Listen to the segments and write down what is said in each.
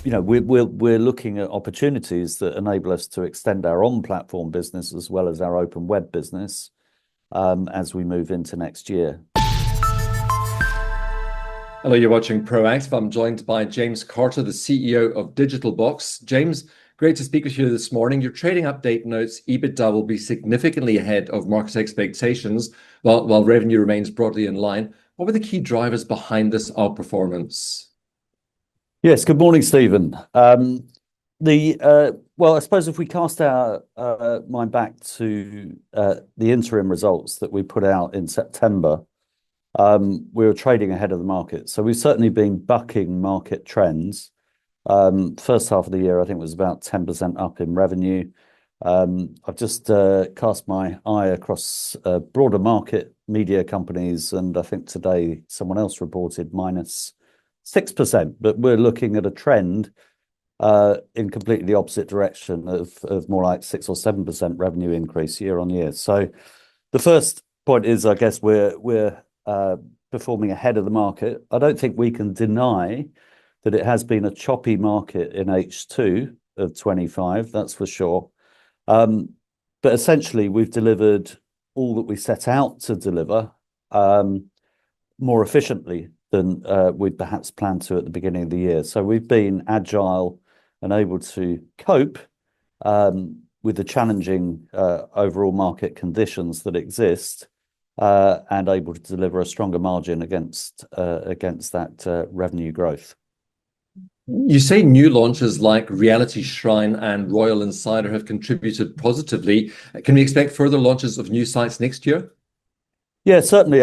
we're looking at opportunities that enable us to extend our on-platform business as well as our open web business as we move into next year. Hello, you're watching Proactive. I'm joined by James Carter, the CEO of Digitalbox. James, great to speak with you this morning. Your trading update notes EBITDA will be significantly ahead of market expectations, while revenue remains broadly in line. What were the key drivers behind this outperformance? Yes, good morning, Stephen. Well, I suppose if we cast our mind back to the interim results that we put out in September, we were trading ahead of the market. So we've certainly been bucking market trends. First half of the year, I think, was about 10% up in revenue. I've just cast my eye across broader market media companies, and I think today someone else reported -6%. But we're looking at a trend in completely the opposite direction of more like 6 or 7% revenue increase year on year. So the first point is, I guess, we're performing ahead of the market. I don't think we can deny that it has been a choppy market in H2 of 25, that's for sure. But essentially, we've delivered all that we set out to deliver more efficiently than we'd perhaps planned to at the beginning of the year. So we've been agile and able to cope with the challenging overall market conditions that exist and able to deliver a stronger margin against that revenue growth. You say new launches like Reality Shrine and Royal Insider have contributed positively. Can we expect further launches of new sites next year? Yeah, certainly.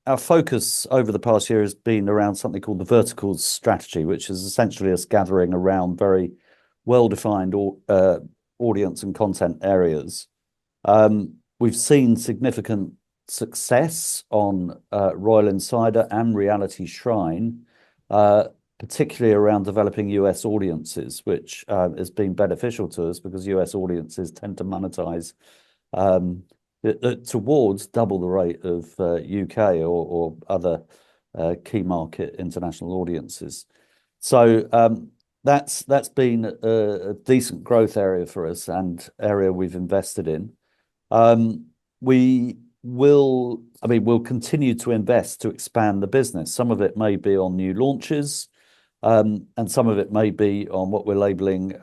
Our focus over the past year has been around something called the verticals strategy, which is essentially us gathering around very well-defined audience and content areas. We've seen significant success on Royal Insider and Reality Shrine, particularly around developing US audiences, which has been beneficial to us because US audiences tend to monetize towards double the rate of UK or other key market international audiences. So that's been a decent growth area for us and area we've invested in. We'll continue to invest to expand the business. Some of it may be on new launches, and some of it may be on what we're labeling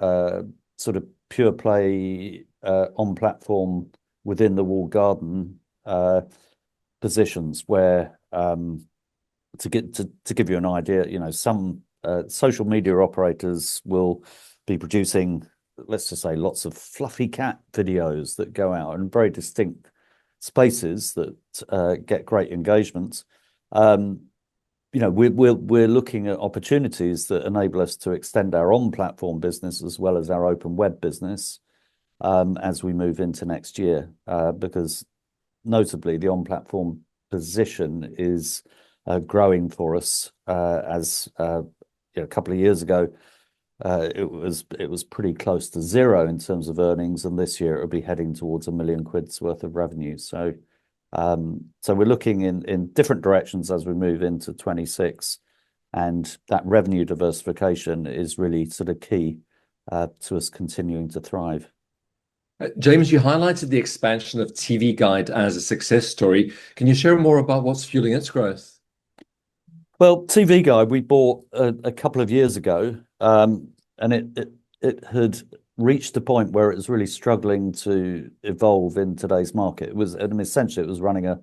sort of pure play on platform within the walled garden positions where, to give you an idea, some social media operators will be producing, let's just say, lots of fluffy cat videos that go out in very distinct spaces that get great engagement. We're looking at opportunities that enable us to extend our on-platform business as well as our open web business as we move into next year, because notably the on-platform position is growing for us. As a couple of years ago, it was pretty close to zero in terms of earnings, and this year it'll be heading towards £1 million worth of revenue. So we're looking in different directions as we move into 26, and that revenue diversification is really sort of key to us continuing to thrive. James, you highlighted the expansion of TV Guide as a success story. Can you share more about what's fueling its growth? Well, TV Guide we bought a couple of years ago, and it had reached a point where it was really struggling to evolve in today's market. Essentially, it was running a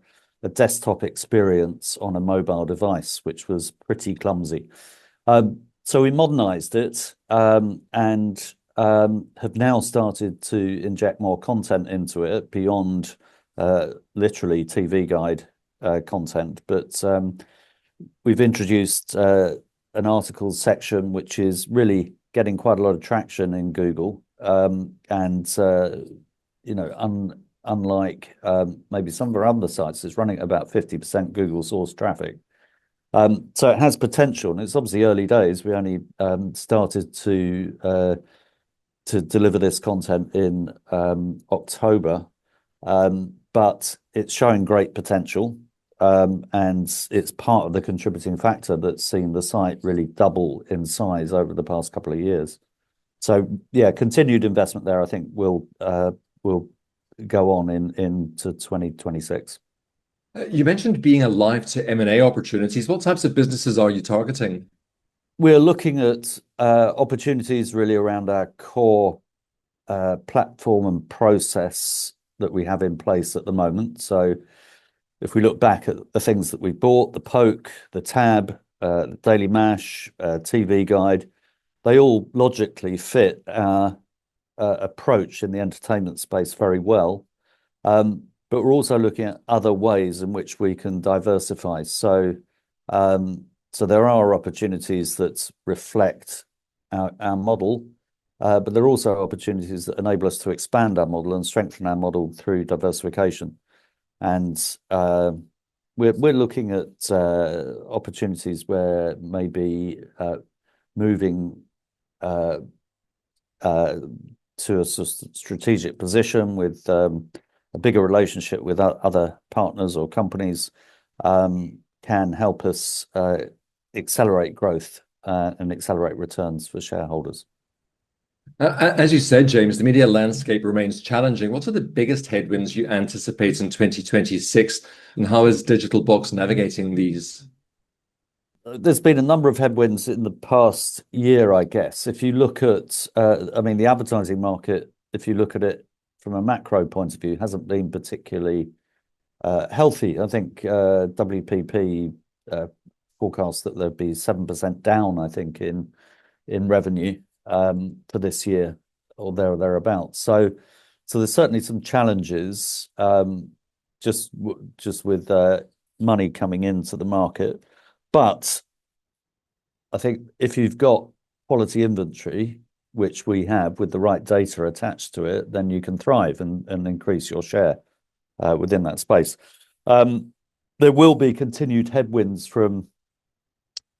desktop experience on a mobile device, which was pretty clumsy. So we modernized it and have now started to inject more content into it beyond literally TV Guide content. But we've introduced an articles section, which is really getting quite a lot of traction in Google. Unlike maybe some of our other sites, it's running at about 50% Google source traffic. So it has potential, and it's obviously early days. We only started to deliver this content in October, but it's showing great potential. and it's part of the contributing factor that's seen the site really double in size over the past couple of years. So yeah, continued investment there, I think, will go on into 2026. You mentioned being alive to M&A opportunities. What types of businesses are you targeting? We're looking at opportunities really around our core platform and process that we have in place at the moment. So if we look back at the things that we bought, the Poke, the Tab, the Daily Mash, TV Guide, they all logically fit our approach in the entertainment space very well. But we're also looking at other ways in which we can diversify. So there are opportunities that reflect our model, but there are also opportunities that enable us to expand our model and strengthen our model through diversification. And we're looking at opportunities where maybe moving to a strategic position with a bigger relationship with other partners or companies can help us accelerate growth and accelerate returns for shareholders. As you said, James, the media landscape remains challenging. What are the biggest headwinds you anticipate in 2026, and how is Digitalbox navigating these? There's been a number of headwinds in the past year, I guess. If you look at, I mean, the advertising market, if you look at it from a macro point of view, hasn't been particularly healthy. I think WPP forecasts that there'd be 7% down, I think, in revenue for this year or thereabouts. So there's certainly some challenges just with money coming into the market. But I think if you've got quality inventory, which we have with the right data attached to it, then you can thrive and increase your share within that space. There will be continued headwinds from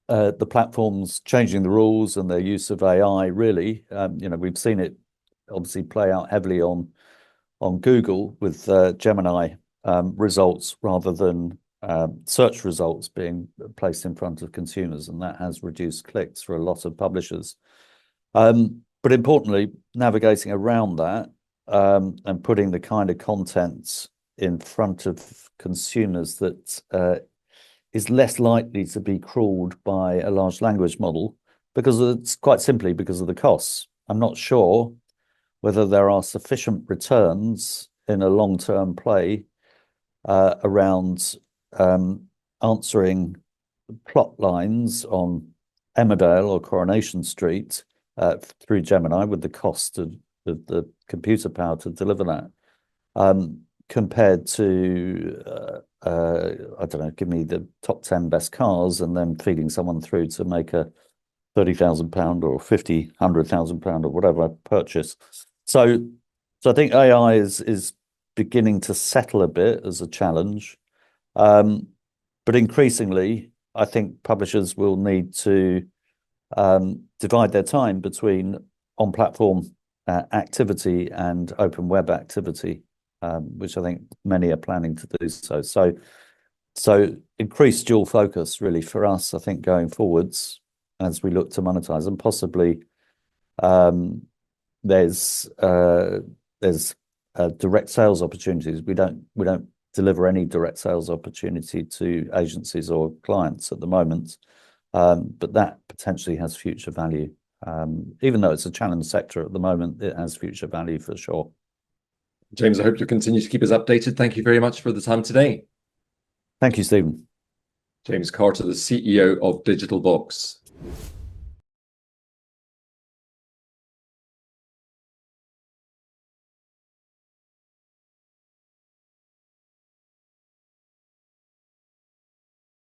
the platforms changing the rules and their use of AI, really. We've seen it obviously play out heavily on Google with Gemini results rather than search results being placed in front of consumers, and that has reduced clicks for a lot of publishers. But importantly, navigating around that and putting the kind of content in front of consumers that is less likely to be crawled by a large language model because it's quite simply because of the costs. I'm not sure whether there are sufficient returns in a long-term play around answering plot lines on Emmerdale or Coronation Street through Gemini with the cost of the computer power to deliver that, compared to I don't know, give me the top 10 best cars and then feeding someone through to make a £30,000 or £100,000 or whatever purchase. So I think AI is beginning to settle a bit as a challenge. But increasingly, I think publishers will need to divide their time between on-platform activity and open web activity, which I think many are planning to do so. So increased dual focus really for us, I think, going forwards as we look to monetize, and possibly there's direct sales opportunities. We don't deliver any direct sales opportunity to agencies or clients at the moment, but that potentially has future value. Even though it's a challenge sector at the moment, it has future value for sure. James, I hope you'll continue to keep us updated. Thank you very much for the time today. Thank you, Stephen. James Carter, the CEO of Digitalbox.